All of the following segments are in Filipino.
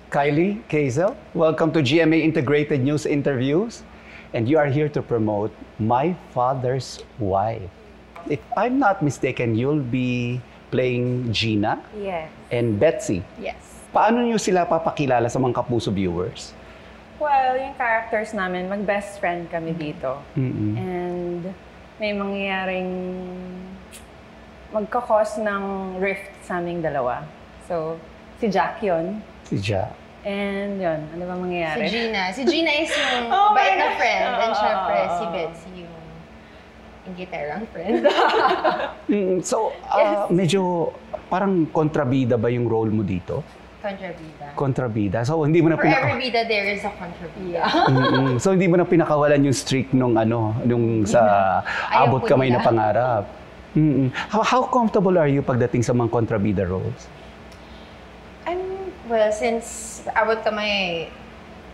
Kylie Kazel, welcome to GMA Integrated News Interviews. And you are here to promote My Father's Wife. If I'm not mistaken, you'll be playing Gina Yes. and Betsy. Yes. Paano niyo sila papakilala sa mga Kapuso viewers? Well, yung characters namin, mag-best friend kami dito. And may mangyayaring magkakos ng rift sa aming dalawa. So, si Jack yun. Si Ja. And yun, ano ba mangyayari? Si Gina is yung Oh my bait na gosh. friend. And syempre, Oo. si Betsy yung gitarang friend. So, medyo parang kontrabida ba yung role mo dito? Kontrabida. Kontrabida. So, hindi mo na For every bida, there is a kontrabida. So, hindi mo na pinakawalan yung streak nung sa Ayaw abot po kamay na nila. pangarap. How comfortable are you pagdating sa mga kontrabida roles? Well, since abot kamay,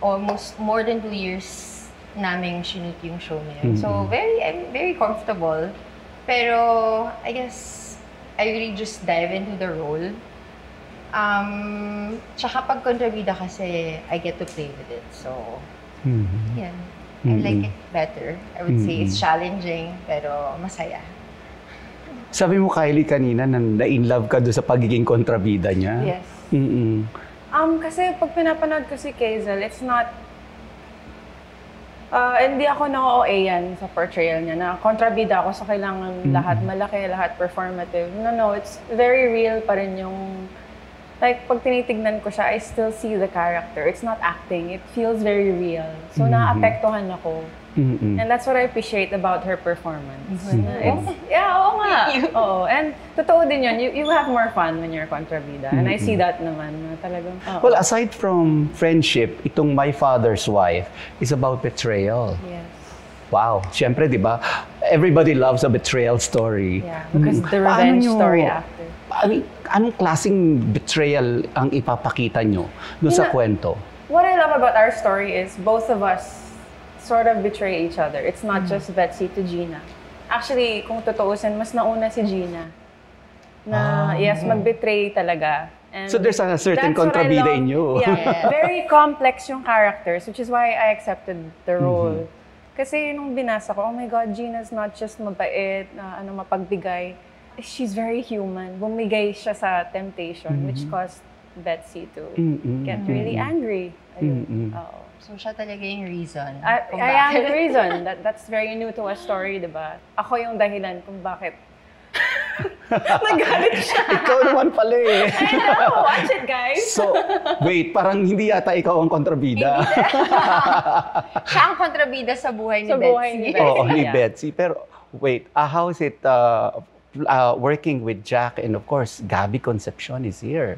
almost more than 2 years naming shoot yung show na yun. So, I'm very comfortable. Pero, I guess, I really just dive into the role. Tsaka pag kontrabida kasi, I get to play with it. So, yan. I like it better. I would say it's challenging, pero masaya. Sabi mo, Kylie, kanina na na-in-love ka doon sa pagiging kontrabida niya. Yes. Kasi pag pinapanood ko si Kazel, it's not... hindi ako na-OA yan sa portrayal niya, na kontrabida ako sa kailangan lahat malaki, lahat performative. No, it's very real pa rin yung... Like, pag tinitignan ko siya, I still see the character. It's not acting. It feels very real. So, naapektuhan ako. And that's what I appreciate about her performance. Oo nga. Oo. And totoo din yun. You have more fun when you're kontrabida. And I see that naman. Na talagang, Well, aside from friendship, itong My Father's Wife is about betrayal. yes. Wow. Siyempre, di ba? Everybody loves a betrayal story. Yeah, because the Paano revenge nyo- story after. I mean, anong klaseng betrayal ang ipapakita nyo doon sa kwento? What I love about our story is both of us sort of betray each other. It's not just Betsy to Gina. Actually, kung tutuusin, mas nauna si Gina. Na, yes, mag-betray talaga. And So there's a certain that's what I kontrabida love. in you. Yeah, very complex yung characters, which is why I accepted the role. Kasi nung binasa ko, oh my God, Gina's not just mabait, mapagbigay. She's very human. Bumigay siya sa temptation, which caused Betsy to get really angry. Ayun. Oo. So, siya talaga yung reason. I am the reason. That's very new to a story, di ba? Ako yung dahilan kung bakit nagalit siya. Ikaw naman pala eh. I know! Watch it, guys! So, wait, parang hindi yata ikaw ang kontrabida. Siya ang kontrabida sa buhay ni Sa Betsy. buhay ni Betsy. Oo, ni Yeah. Betsy. Pero wait, how is it working with Jack and of course, Gabby Concepcion is here.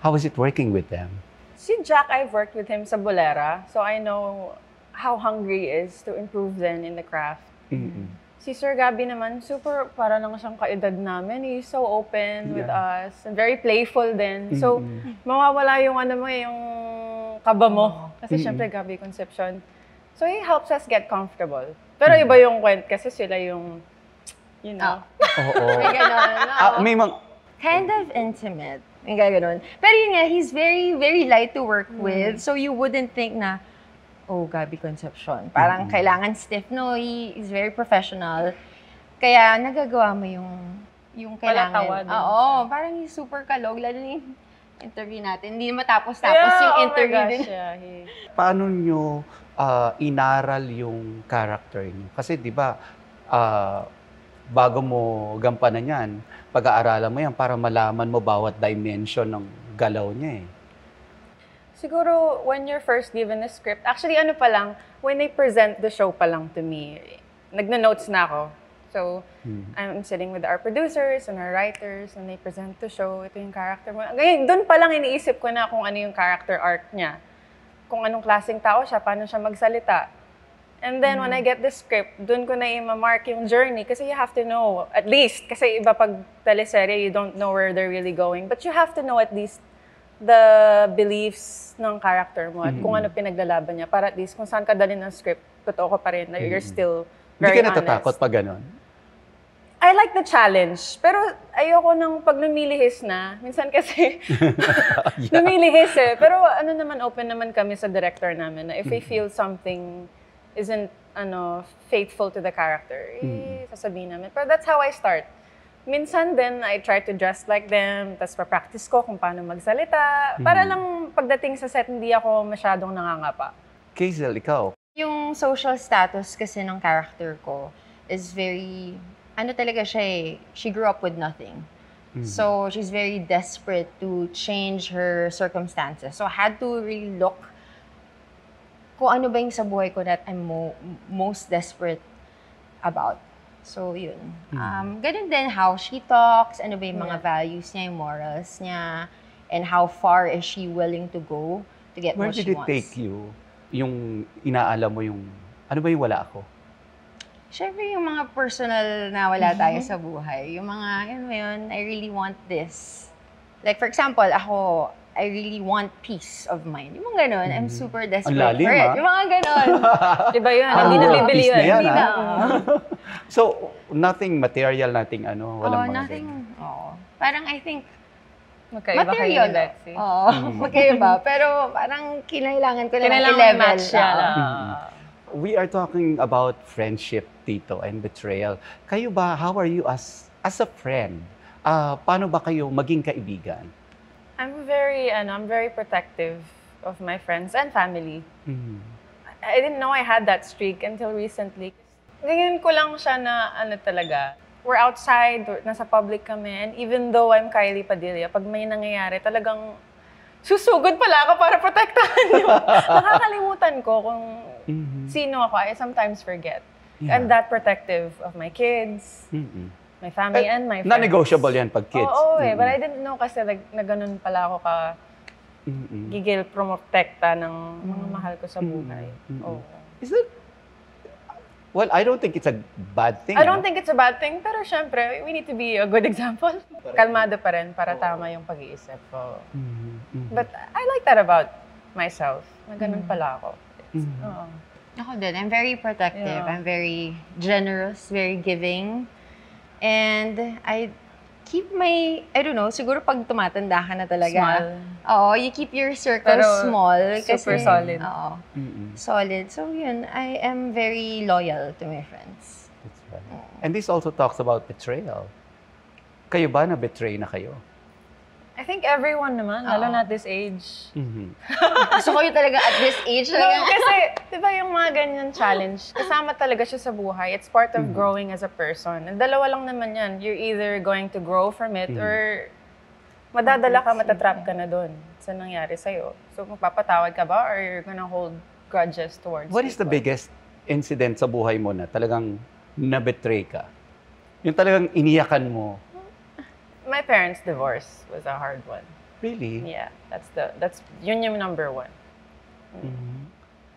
How is it working with them? Si Jack, I've worked with him sa Bolera, so I know how hungry he is to improve then in the craft. Si Sir Gabby naman, super para lang siyang kaedad namin. He's so open with us and very playful din. So, mawawala yung yung kaba mo. Kasi syempre Gabby Concepcion. So, he helps us get comfortable. Pero iba yung kwent kasi sila yung, you know. Oo. May ganon. May Kind of intimate. May ganon. Pero yun nga, he's very, very light to work with. So, you wouldn't think na, oh, Gabby Concepcion. Parang kailangan stiff. No, he is very professional. Kaya nagagawa mo yung kailangan. Palatawa din Oo, parang he's super kalog. Lalo na yung interview natin. Hindi matapos-tapos yung interview din. Paano nyo inaral yung character niyo? Kasi di ba, bago mo gampanan yan, pag-aaralan mo yan para malaman mo bawat dimension ng galaw niya eh. Siguro, when you're first given a script, actually, pa lang, when they present the show pa lang to me, nagna-notes na ako. So, I'm sitting with our producers and our writers, and they present the show, ito yung character mo. Ngayon, doon pa lang iniisip ko na kung ano yung character arc niya. Kung anong klaseng tao siya, paano siya magsalita. And then, when I get the script, doon ko na i-mark yung journey. Kasi you have to know, at least, kasi iba pag teleserye, you don't know where they're really going. But you have to know at least the beliefs ng character mo at kung ano pinaglalaban niya. Para at least, kung saan ka dalhin ng script, totoo ka pa rin na you're still very honest. Hindi ka natatakot pag gano'n? I like the challenge, pero ayoko nang pag lumilihis na. Minsan kasi, lumilihis eh. Pero ano naman, open naman kami sa director namin na if we feel something isn't faithful to the character, sasabihin namin. Pero that's how I start. Minsan din, I try to dress like them, tapos pa-practice ko kung paano magsalita. Para lang pagdating sa set, hindi ako masyadong nangangapa. Hazel, ikaw? Yung social status kasi ng character ko is very, talaga siya eh, she grew up with nothing. So, she's very desperate to change her circumstances. So, I had to really look kung ano ba yung sa buhay ko that I'm most desperate about. So, yun. Ganun din how she talks, ano ba yung mga values niya, yung morals niya, and how far is she willing to go to get Where what she did it wants. take you? Yung inaalam mo yung, ano ba yung wala ako? Siyempre, yung mga personal na wala tayo sa buhay. Yung mga, yun mo yun, I really want this. Like, for example, ako, I really want peace of mind. Yung mga ganon, I'm super desperate lalim, for it. ah. Yung mga ganon. Diba yun? Ang Hindi na world bibili peace yun. na yan, Hindi ah. na. So, nothing material, nothing walang mga Nothing, ganyan. Parang I think, Magkaiba kayo material. ni Betsy. Magkaiba. Pero parang kinailangan ko na Kailangan i-level. match yan. We are talking about friendship, Tito, and betrayal. Kayo ba, how are you as a friend? Paano ba kayo maging kaibigan? I'm very protective of my friends and family. I didn't know I had that streak until recently. Ganyan ko lang siya na talaga. We're outside, nasa public kami, and even though I'm Kylie Padilla, pag may nangyayari, talagang susugod pala ako para protektahan niyo. Nakakalimutan ko kung sino ako. I sometimes forget. Yeah. I'm that protective of my kids, my family, and my friends. Non-negotiable yan pag kids. Oo, but I didn't know kasi na ganun pala ako gigil protekta ng mga mahal ko sa buhay. Oo. Is it? Well, I don't think it's a bad thing. I don't think it's a bad thing, pero syempre, we need to be a good example. Kalmado pa rin para tama yung pag-iisip ko. But I like that about myself. Na ganun pala ako. Oo. Ako din, I'm very protective. Yeah. I'm very generous, very giving. And I keep my, I don't know, siguro pag tumatanda ka na talaga. Small. Oo, you keep your circle Pero small. super kasi, solid. Oo. Solid. So yun, I am very loyal to my friends. That's right. And this also talks about betrayal. Kayo ba na-betray na kayo? I think everyone naman, lalo na at this age. Gusto ko yun talaga at this age. No, Talaga. kasi, di ba yung mga ganyan challenge, kasama talaga siya sa buhay. It's part of growing as a person. And dalawa lang naman yan. You're either going to grow from it or madadala ka, matatrap ka na doon sa nangyari sa'yo. So, magpapatawad ka ba or you're gonna hold grudges towards What is the people? biggest incident sa buhay mo na talagang na-betray ka? Yung talagang iniyakan mo. My parents' divorce was a hard one. Really? Yeah, that's yun yung number one.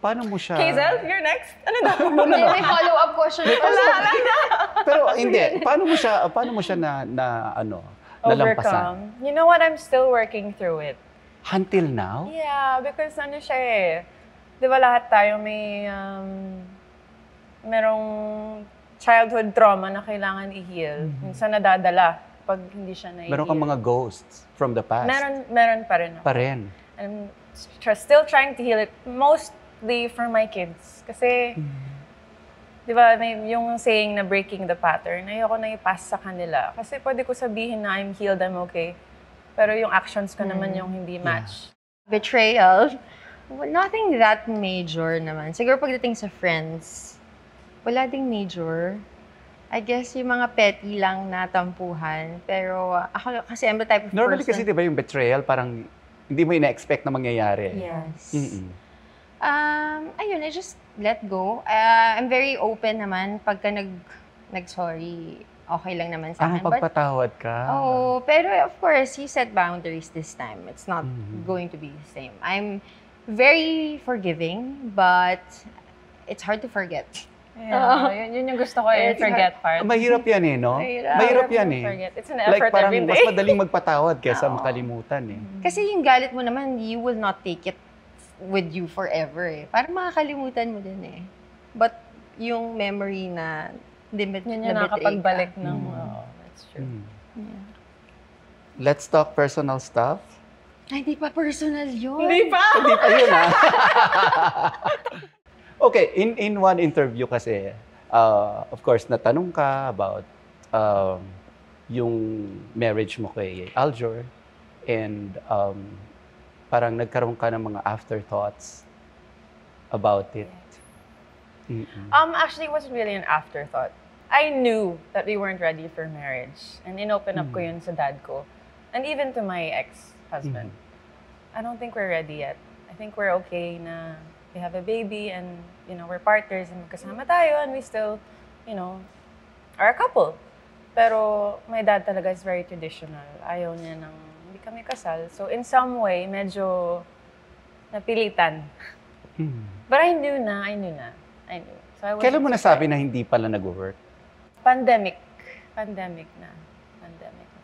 Paano mo siya? Hazel, you're next. Ano daw? May follow-up question. Pero hindi. Paano mo siya nalampasan? Overcome. You know what? I'm still working through it. Until now? Yeah, because ano siya eh. Di ba lahat tayo may merong childhood trauma na kailangan i-heal. Minsan nadadala pag hindi siya na-heal. Meron kang mga ghosts from the past? Meron pa rin ako. Pa rin. I'm still trying to heal it. Mostly for my kids. Kasi, di ba, may yung saying na breaking the pattern, ayoko na i-pass sa kanila. Kasi pwede ko sabihin na I'm healed, I'm okay. Pero yung actions ko naman yung hindi match. Betrayal. Well, nothing that major naman. Siguro pagdating sa friends, wala ding major. I guess yung mga petty lang na tampuhan. Pero ako kasi I'm the type of Normally kasi person. di ba yung betrayal, parang hindi mo ina-expect na mangyayari. Yes. Mm-mm. Ayun, I just let go. I'm very open naman. Pagka nag-sorry, okay lang naman sa akin. Pagpatawad ka. Oh, pero of course, you set boundaries this time. It's not going to be the same. I'm very forgiving, but it's hard to forget. Yeah, yun yung gusto ko yung forget part. Mahirap yan eh, no? Mahirap yan to eh. forget. It's an Like effort parang every mas day. madaling magpatawad kaysa makalimutan eh. Kasi yung galit mo naman, you will not take it with you forever eh. Parang makakalimutan mo din eh. But yung memory na limit, Yun yung limit nakapagbalik ka. ng, that's true. Yeah. Let's talk personal stuff. Ay, di pa personal yun. Hindi pa! Hindi pa yun, ah. Okay, in one interview kasi, of course, natanong ka about yung marriage mo kay Aljor and parang nagkaroon ka ng mga afterthoughts about it. Actually, it wasn't really an afterthought. I knew that we weren't ready for marriage. And in-open up ko yun sa dad ko. And even to my ex-husband. I don't think we're ready yet. I think we're okay na we have a baby and, you know, we're partners and magkasama tayo and we still, you know, are a couple. Pero my dad talaga is very traditional. Ayaw niya nang hindi kami kasal. So in some way, medyo napilitan. But I knew na. So I Kailan mo wasn't nasabi na hindi pala nag-work? Pandemic na.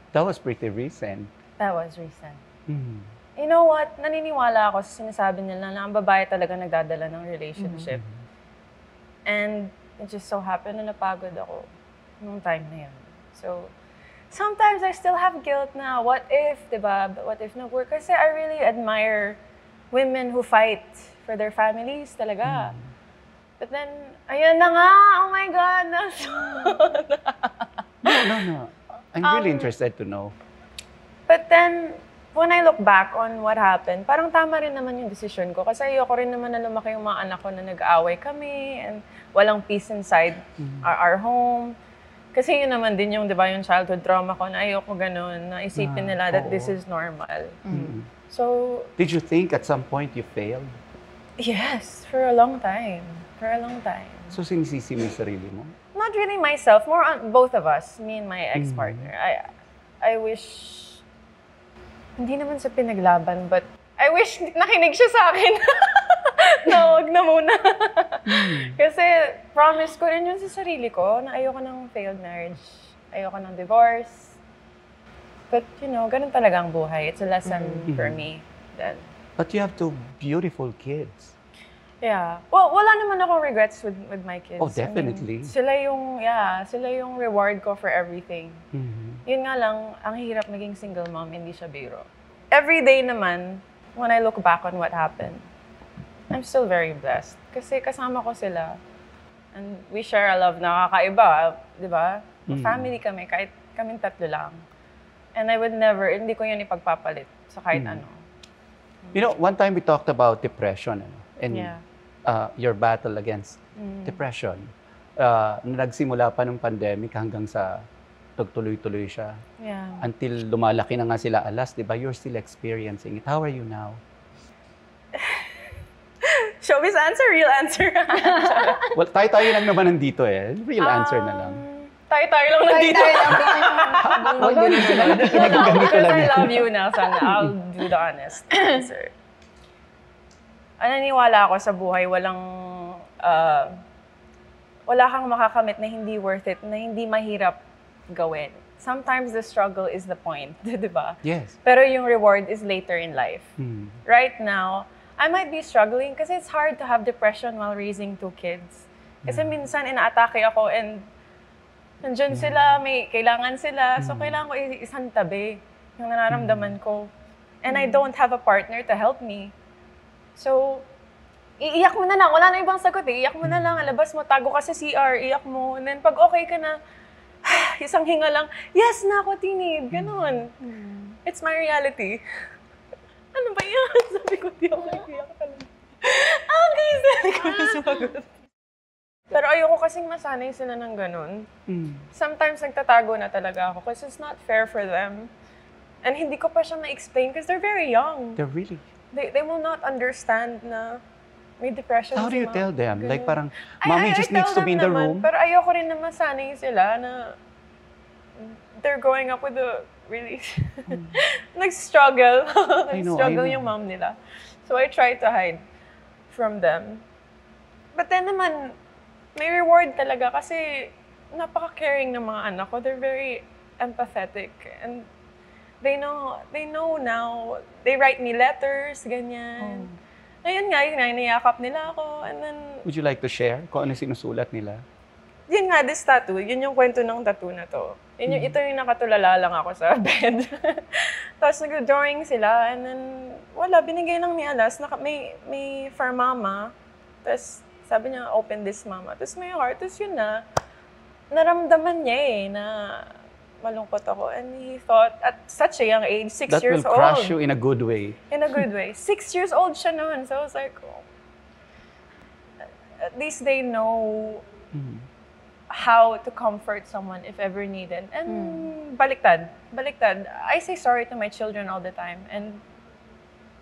That was pretty recent. That was recent. You know what? Naniniwala ako sa sinasabi nila na ang babae talaga nagdadala ng relationship. And it just so happened na napagod ako nung time na yun. So, sometimes I still have guilt na what if, diba? What if nag-work? Kasi I really admire women who fight for their families talaga. But then, ayun na nga! Oh my God! No. I'm really interested to know. But then, when I look back on what happened, parang tama rin naman yung decision ko. Kasi ayoko rin naman na lumaki yung mga anak ko na nag-aaway kami and walang peace inside our home. Kasi yun naman din yung, di ba, yung childhood trauma ko na ayoko ganun, na isipin nila that this is normal. So, Did you think at some point you failed? yes, for a long time. So sinisisi mo yung sarili mo? Not really myself, more on both of us, me and my ex-partner. I wish, hindi naman sa pinaglaban, but I wish nakinig siya sa akin. Na wag na muna. Kasi promise ko rin yun sa sarili ko na ayoko ng failed marriage. Ayoko ng divorce. But you know, ganun talaga ang buhay. It's a lesson for me. Then, But you have two beautiful kids. yeah. Well, wala naman akong regrets with my kids. Oh, definitely. Sila yung reward ko for everything. Yun nga lang, ang hirap naging single mom, hindi siya biro. Every day naman, when I look back on what happened, I'm still very blessed. Kasi kasama ko sila. And we share a love na kakaiba, di ba? Family kami, kahit kaming tatlo lang. And I would never, hindi ko yun ipagpapalit sa kahit ano. You know, one time we talked about depression and your battle against depression. Nagsimula pa ng pandemic hanggang sa nagtuloy-tuloy siya. Yeah. Until lumalaki na nga sila alas, di ba? You're still experiencing it. How are you now? Showbiz answer, real answer. Well, tayo lang naman nandito eh. Real answer na lang. Tayo lang nandito. Wala na sila. Because I love you, Nelson. I'll do the honest answer. Naniniwala ako sa buhay, wala kang makakamit na hindi worth it, na hindi mahirap gawin. Sometimes the struggle is the point, di ba? Yes. Pero yung reward is later in life. Right now, I might be struggling kasi it's hard to have depression while raising two kids. Kasi minsan inaatake ako and nandyan sila, may kailangan sila. So kailangan ko isang tabi yung nararamdaman ko. And I don't have a partner to help me. So, iiyak mo na lang. Wala na ibang sagot eh. Iiyak mo na lang. Alabas mo, tago ka sa CR, iyak mo. And then pag okay ka na, isang hinga lang, yes na ako, tinib. Ganon. It's my reality. Ano ba yan? Sabi ko, di ako nag-iyak talaga. Okay, sabi ko na sumagot. Pero ayoko kasing masanay sila ng ganon. Sometimes nagtatago na talaga ako because it's not fair for them. And hindi ko pa siya na-explain because they're very young. They're really... They will not understand na may depression. How do you tell them? Ganun. Like parang, mommy just needs to be in the room. Pero ayoko rin naman sanay sila na they're growing up with a really nag-struggle. Nag-struggle yung mom nila. So I try to hide from them. But then naman, may reward talaga kasi napaka-caring ng mga anak ko. They're very empathetic and they know now. They write me letters, ganyan. Ayun nga, niyakap nila ako. And then, Would you like to share kung ano sinusulat nila? yun nga, this tattoo, yun yung kwento ng tattoo na to. Ito yung nakatulala lang ako sa bed. Tapos nag-drawing sila, and then, wala, binigay lang ni Alas, may for mama. Tapos sabi niya, open this mama. Tapos may heart, tapos yun na, naramdaman niya na malungkot ako. And he thought, at such a young age, 6 That years will old. crush you in a good way. In a good way. 6 years old siya noon. So I was like, oh. At least they know how to comfort someone if ever needed. And baliktad. I say sorry to my children all the time. And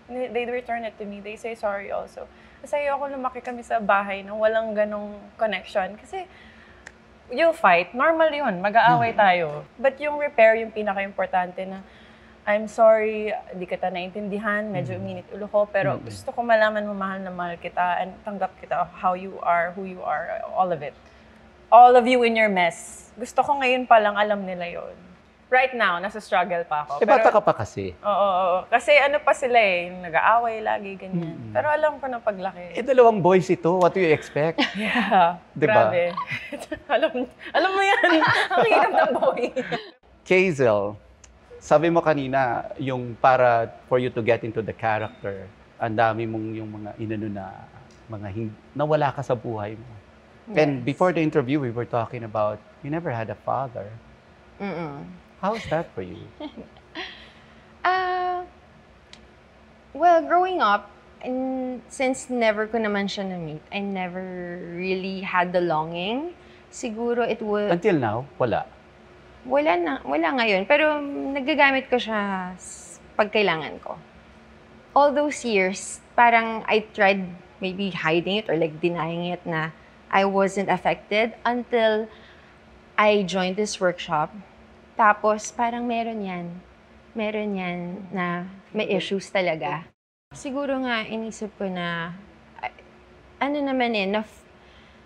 they return it to me. They say sorry also. Kasi ayoko lumaki kami sa bahay na walang ganong connection. Kasi you'll fight. Normal yun. Mag-aaway tayo. But yung repair, yung pinaka-importante na, I'm sorry, di kita naintindihan, medyo uminit ulo ko, pero gusto ko malaman mo, mahal na mahal kita, and tanggap kita, how you are, who you are, all of it. All of you in your mess. Gusto ko ngayon pa lang alam nila yon. Right now, nasa struggle pa ako. Bata ka pa kasi. Oo. Kasi ano pa sila nag-aaway lagi, ganyan. Pero alam ko na paglaki. Dalawang boys ito. What do you expect? Yeah. Diba? Grabe. alam mo yan. Ang hirap ng boy. Hazel, sabi mo kanina, yung para for you to get into the character, ang dami mong yung mga inano na, nawala ka sa buhay mo. Yes. And before the interview, we were talking about, you never had a father. How's that for you? Well, growing up, and since never ko naman siya na-meet, I never really had the longing. Siguro it would... Until now, wala. Wala ngayon. Pero nagagamit ko siya pag kailangan ko. All those years, parang I tried maybe hiding it or like denying it na I wasn't affected until I joined this workshop. Tapos parang meron yan na may issues talaga. Siguro nga inisip ko na, ano naman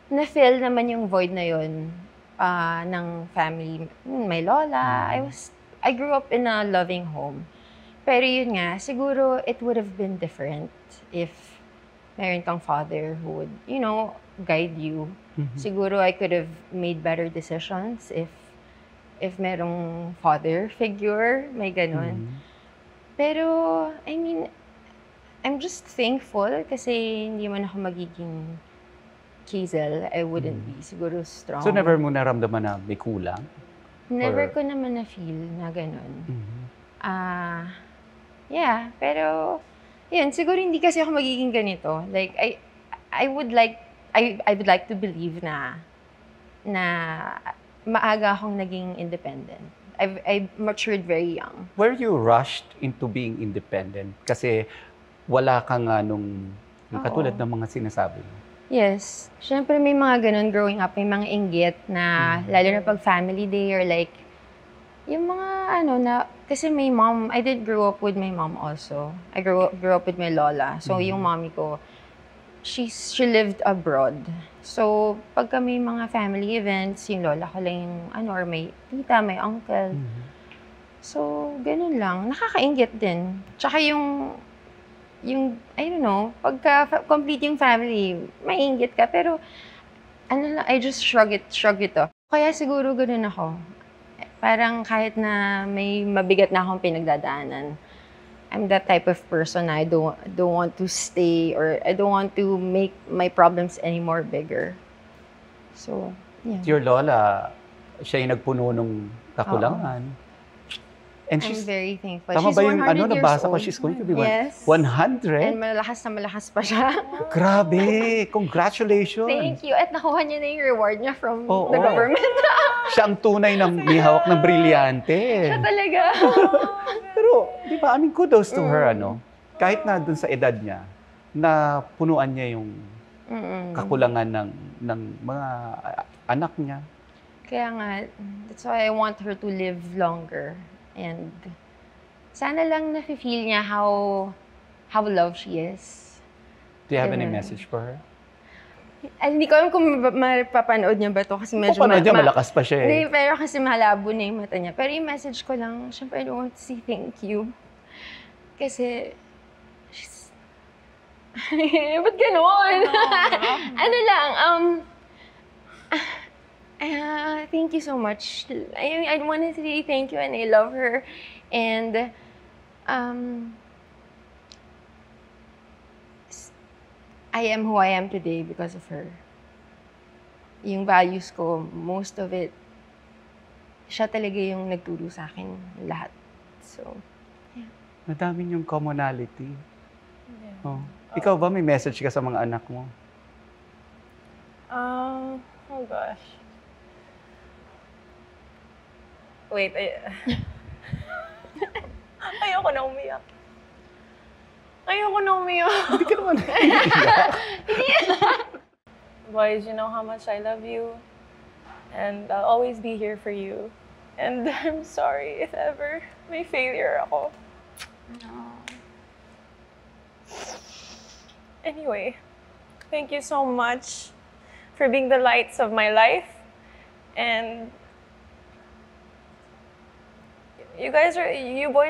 na-fill naman yung void na yun ng family. My lola, I grew up in a loving home. Pero yun nga, siguro it would have been different if meron kang father who would, guide you. Siguro I could have made better decisions if merong father figure, may ganun. Pero, I mean, I'm just thankful kasi hindi man ako magiging Hazel. I wouldn't be siguro strong. So never mo naramdaman na may kulang? Never ko naman na-feel na ganun. Yeah, pero, yun, siguro hindi kasi ako magiging ganito. Like, I would like to believe na maaga akong naging independent. I matured very young. Were you rushed into being independent? Kasi wala kang katulad ng mga sinasabi mo. Yes. Siyempre may mga ganun growing up, may mga inggit na, lalo na pag family day or like, yung mga kasi my mom, I did grow up with my mom also. I grew up with my lola. So yung mommy ko, she lived abroad. So, pagka may mga family events, yung lola ko lang yung, or may tita, may uncle. So, ganun lang. Nakakaingit din. Tsaka yung, I don't know, pagka complete yung family, may inggit ka. Pero, I just shrug it off. Kaya siguro ganun ako. Parang kahit na may mabigat na akong pinagdadaanan, I'm that type of person. I don't want to stay or I don't want to make my problems any more bigger. So, yeah. Your lola, siya yung nagpuno ng kakulangan. And I'm very thankful. Tama She's ba yung 100 years nabasa ko? old. She's going to be Yes. 100? And malakas na malakas pa siya. Grabe! Congratulations! Thank you. At nakuha niya na yung reward niya from Oo. the government. Siya ang tunay ng may hawak ng brilyante. Siya talaga. Pero, di ba, kudos to her, Kahit na dun sa edad niya, na punuan niya yung kakulangan ng mga anak niya. Kaya nga, that's why I want her to live longer. And sana lang nafe-feel niya how loved she is. Do you have any Ganun. message for her? Hindi ko alam kung mapapanood niya ba to kasi medyo Panood niya, malakas pa siya Hindi, pero kasi malabo na yung mata niya. Pero yung message ko lang, syempre I don't want to say thank you. Kasi, ba't ganon? thank you so much. I wanted to say thank you and I love her. And I am who I am today because of her. Yung values ko, most of it, siya talaga yung nagturo sa akin lahat. So, Madami yung commonality. Yeah. Oh. Ikaw ba, may message ka sa mga anak mo? Oh gosh. Wait, ayoko na umiyak. Ayoko na umiyak. Hindi ka naman. Boys, you know how much I love you. And I'll always be here for you. And I'm sorry if ever may failure ako. Anyway, thank you so much for being the lights of my life. And you boys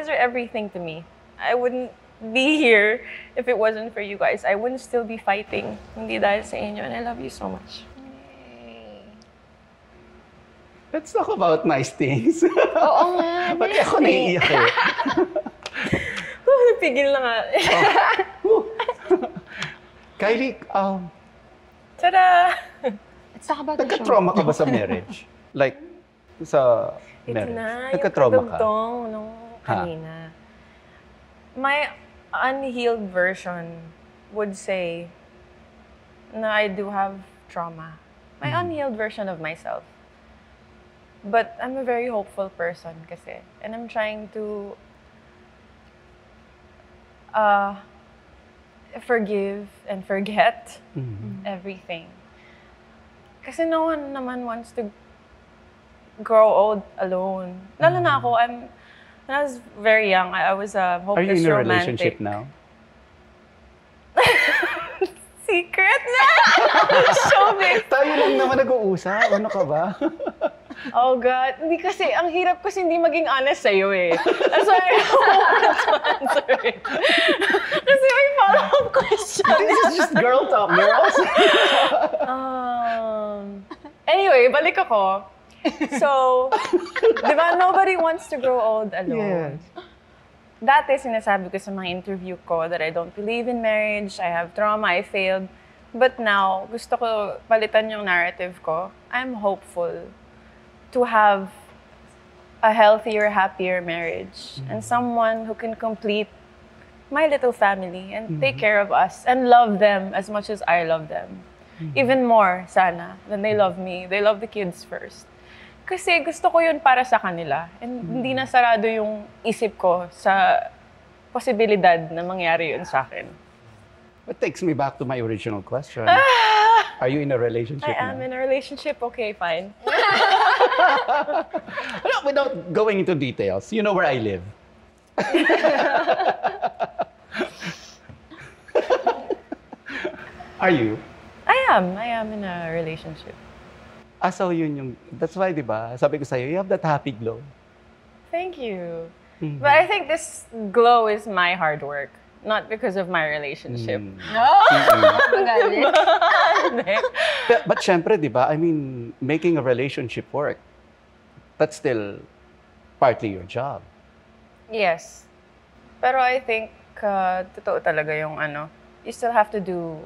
are everything to me. I wouldn't be here if it wasn't for you guys. I wouldn't still be fighting. Hindi dahil sa inyo. And I love you so much. Let's talk about nice things. oo nga. Ba't ako naiiyak eh? Napigil na nga. Kylie, Tada! Let's talk about the show. nagka-trauma ka ba sa marriage? Like, sa Ito marriage? na, Nagka-trauma yung ka? kadugtong nung Ha? kanina. My unhealed version would say na I do have trauma. My unhealed version of myself. But I'm a very hopeful person kasi. And I'm trying to forgive and forget everything. Kasi no one naman wants to grow old alone. Lalo na ako, when I was very young, I was a Are you hopeless in a romantic. relationship now? Secret na! Showbiz! Tayo lang naman nag-uusap. Ano ka ba? Oh God. Hindi kasi, ang hirap kasi hindi maging honest sa'yo eh. That's why I don't want to answer it. Kasi may follow-up question. This is just girl talk, girls. Anyway, balik ako. So, di ba, nobody wants to grow old alone. Yes. Dati sinasabi ko sa mga interview ko that I don't believe in marriage, I have trauma, I failed. But now, gusto ko palitan yung narrative ko. I'm hopeful to have a healthier, happier marriage and someone who can complete my little family and take care of us and love them as much as I love them. Even more, sana, than they love me. They love the kids first. Kasi gusto ko yun para sa kanila. And hindi na sarado yung isip ko sa posibilidad na mangyari yun sa akin. That takes me back to my original question. Are you in a relationship I am now? in a relationship, okay, fine. Without going into details, you know where I live. Are you? I am in a relationship. So yun yung, that's why, di ba, sabi ko sa'yo, you have that happy glow. Thank you. But I think this glow is my hard work, not because of my relationship. But syempre, di ba, I mean, making a relationship work, that's still partly your job. Yes. Pero I think, totoo talaga yung you still have to do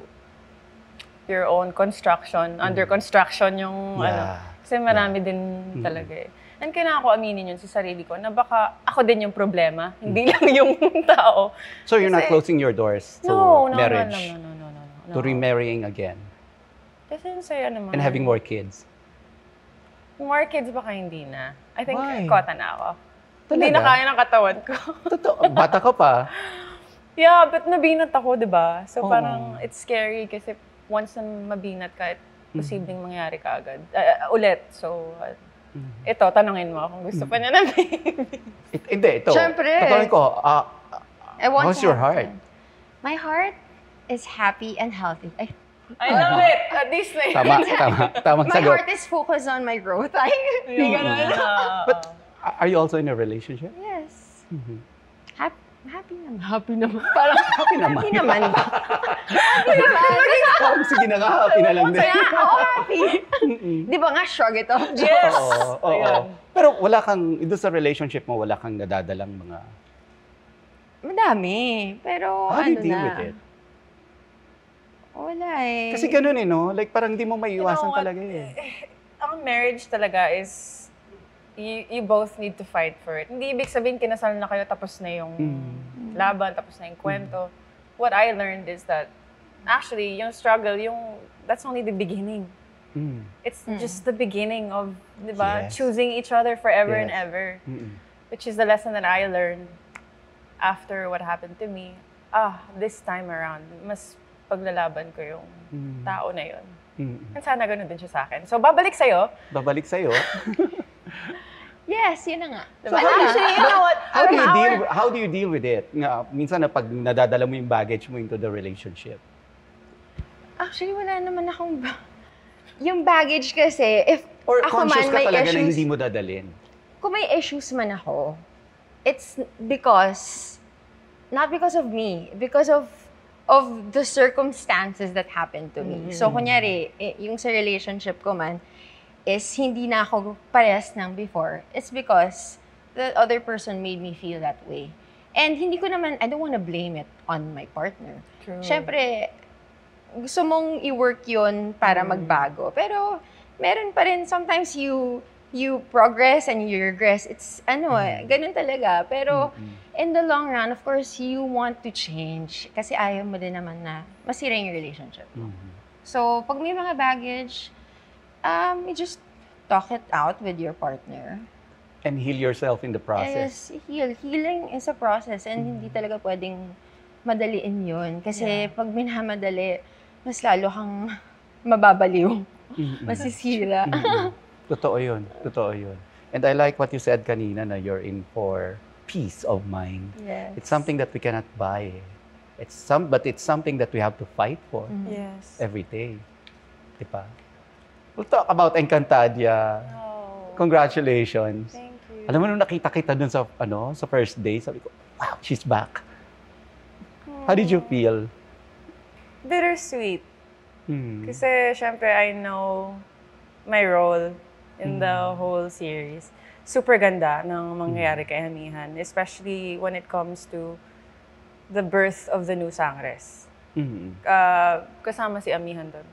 your own construction, under construction yung Yeah. Kasi marami din talaga eh. And kailangan ko aminin yun sa sarili ko na baka ako din yung problema, hindi lang yung tao. So you're not Kasi- closing your doors to No, marriage, no. to remarrying again, Kasi yung saya naman. and having more kids. More kids baka hindi na. I think Why? kota na ako. Hindi na Talaga? kaya ng katawan ko. Totoo, bata ka pa. Yeah, but nabinat ako, di ba? So Oo. parang it's scary kasi once na mabinat ka, posibleng mangyari ka agad. Ulit. So, ito, tanungin mo kung gusto pa niya na baby. Hindi, ito. Syempre. Tatanungin ko, I want how's to your have heart? fun. My heart is happy and healthy. I love it! At this like, Tamang My sagot. heart is focused on my growth. Hindi ganun. But are you also in a relationship? Yes. Happy naman. Happy naman. Parang Happy naman. happy naman ba? Sige na nga, happy na lang din. Kaya ako happy. Di ba nga, shrug it off? Yes! Oo, oo. Ayun. Pero wala kang, doon sa relationship mo, wala kang nadadalang mga... Madami. Pero How do you ano deal na? with it? Wala eh. Kasi ganun no? Like parang di mo maiiwasan what? talaga eh. Ang marriage talaga is, you both need to fight for it. Hindi ibig sabihin kinasal na kayo, tapos na yung laban, tapos na yung kwento. What I learned is that, actually, yung struggle, that's only the beginning. It's just the beginning of, di ba, Yes. choosing each other forever and Yes. ever. Which is the lesson that I learned after what happened to me. This time around, mas paglalaban ko yung tao na yun. And sana ganun din siya sa akin. So, babalik sa'yo. Babalik sa'yo. Yes, yun na nga. Diba? Actually, you know what? How do you deal with it? Nga, minsan na pag nadadala mo yung baggage mo into the relationship. Actually, wala naman akong... Yung baggage kasi, if Or ako conscious man ka may talaga na issues, hindi mo dadalhin. kung may issues man ako, it's because, not because of me, because of the circumstances that happened to me. So, kunyari, yung sa relationship ko man, is hindi na ako parehas ng before. It's because the other person made me feel that way. And hindi ko naman, I don't wanna blame it on my partner. True. Siyempre, gusto mong i-work yun para magbago. Pero, meron pa rin, sometimes you progress and you regress. It's, ganun talaga. Pero, in the long run, of course, you want to change. Kasi ayaw mo din naman na masira yung relationship. So, pag may mga baggage, you just talk it out with your partner. And heal yourself in the process. Yes, healing is a process and hindi talaga pwedeng madaliin yun. Kasi pag minamadali, mas lalo kang mababaliw, masisira. Totoo yun. Totoo yun. And I like what you said kanina na you're in for peace of mind. Yes. It's something that we cannot buy. But it's something that we have to fight for Yes. every day. Diba? We'll talk about Encantadia. Oh, Congratulations. thank you. Alam mo, nung nakita kita dun sa, sa first day, sabi ko, wow, she's back. How did you feel? Bittersweet. Kasi, syempre, I know my role in the whole series. Super ganda ng mangyayari kay Amihan, especially when it comes to the birth of the new Sangres. Kasama si Amihan doon.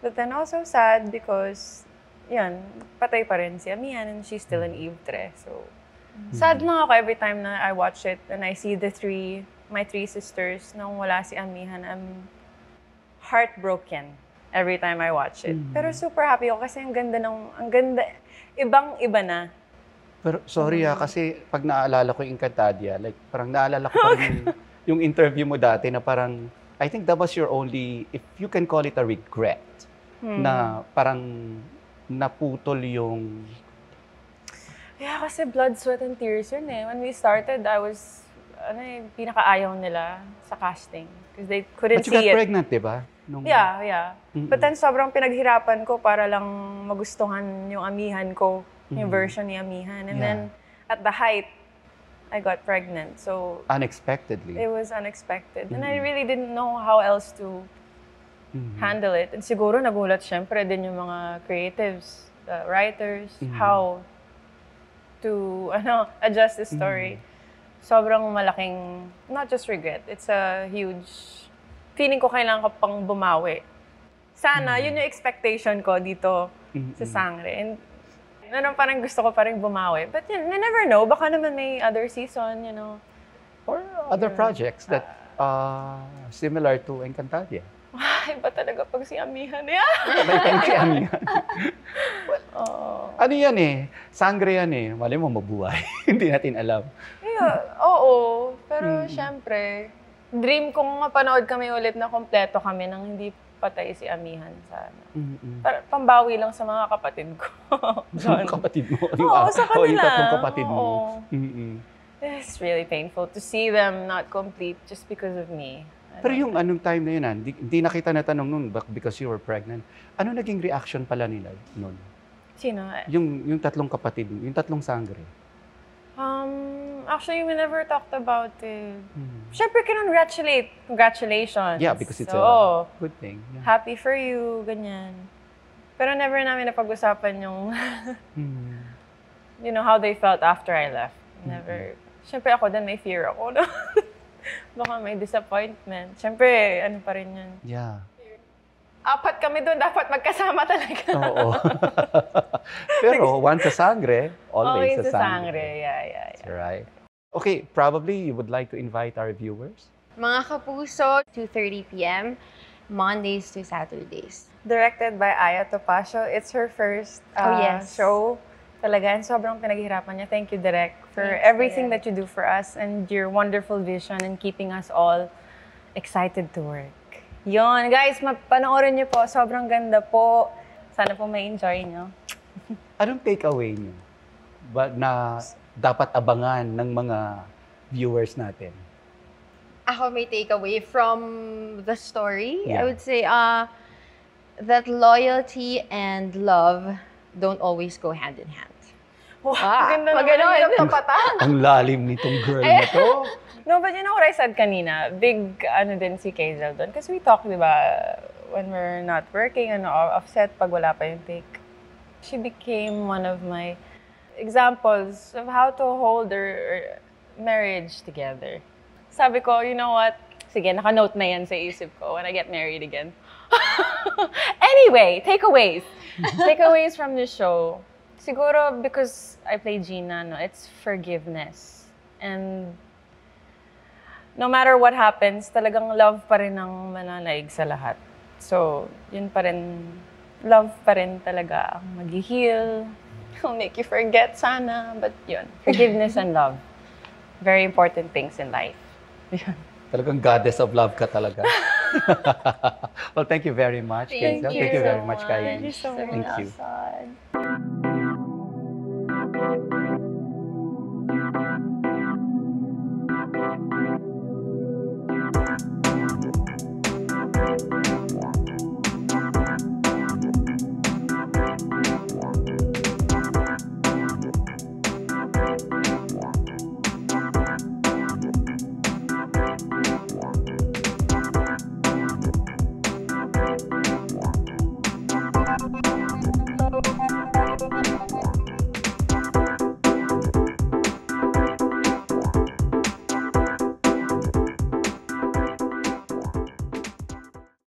But then also sad because, yan, patay pa rin si Amihan and she's still an Eve Tre. So, sad lang ako every time na I watch it and I see my three sisters nang wala si Amihan. I'm heartbroken every time I watch it. Pero super happy ako kasi ang ganda, ibang-iba na. Pero sorry kasi pag naalala ko yung Encantadia, like parang naalala ko pa rin yung interview mo dati na parang, I think that was your only, if you can call it a regret, na parang naputol yung... Yeah, kasi blood, sweat, and tears yun eh. When we started, I was, pinaka-ayaw nila sa casting. Because they couldn't But you see got it. pregnant, di ba? Yeah. But then sobrang pinaghirapan ko para lang magustuhan yung Amihan ko, yung version ni Amihan. And then, at the height, I got pregnant. So, Unexpectedly. it was unexpected. And I really didn't know how else to handle it. And siguro nagulat syempre din yung mga creatives, the writers, how to adjust the story. Sobrang malaking, not just regret, it's a huge, feeling ko kailangan ko pang bumawi. Sana, yun yung expectation ko dito sa Sangre. And parang gusto ko pa rin bumawi. But you never know, baka naman may other season, Or other projects that similar to Encantadia. Iba talaga pag si Amihan. Yeah. Like si Amihan. Ano yan Sangre yan Mali mo mabuhay. Hindi natin alam. Yeah, oo. Pero syempre, dream kong mapanood kami ulit na kompleto kami nang hindi patay si Amihan sana. Para pambawi lang sa mga kapatid ko. Sa mga kapatid mo? Oo, sa kanila. Yung tatlong kapatid mo. It's really painful to see them not complete just because of me. Pero yung anong time na yun, hindi na kita natanong nun because you were pregnant. Ano naging reaction pala nila nun? Sino? Yung tatlong kapatid, yung tatlong Sangre. Actually, we never talked about it. Siyempre, congratulations. Yeah, because it's a good thing. Yeah. Happy for you, ganyan. Pero never namin napag-usapan yung, Mm. you know, how they felt after I left. Never. Siyempre ako din, may fear ako. No? Baka may disappointment. Siyempre, ano pa rin yun. Yeah. 4 kami doon, dapat magkasama talaga. Oo. Pero once sa sangre, always Always sa sa sangre. sangre. Yeah. That's right. Okay, probably you would like to invite our viewers? Mga kapuso, 2:30 p.m., Mondays to Saturdays. Directed by Aya Topacio. It's her first Yes. show. Talaga, and sobrang pinaghirapan niya. Thank you, Direk, for Thanks, everything Direk. that you do for us and your wonderful vision and keeping us all excited to work. Yon, guys, panoorin niyo po. Sobrang ganda po. Sana po may enjoy niyo. Anong takeaway niyo na dapat abangan ng mga viewers natin? Ako may takeaway from the story. Yeah. I would say that loyalty and love don't always go hand in hand. Wow, ganda pag naman ganon. yung tapatan. Ang lalim nitong girl na to. No, but you know what I said kanina? Big, din si Kazel doon. Kasi we talk, di ba, when we're not working, offset pag wala pa yung take. She became one of my examples of how to hold our marriage together. Sabi ko, you know what? Sige, naka-note na yan sa isip ko when I get married again. Anyway, takeaways. Takeaways from the show. Siguro because I play Gina, no, it's forgiveness. And no matter what happens, talagang love pa rin ang mananaig sa lahat. So, yun pa rin, love pa rin talaga ang mag-heal. It'll make you forget sana, but yun, forgiveness and love. Very important things in life. Yun. Talagang goddess of love ka talaga. Well, thank you very much, Kenzel. Thank you very much, Kylie. Thank you so Thank you. much.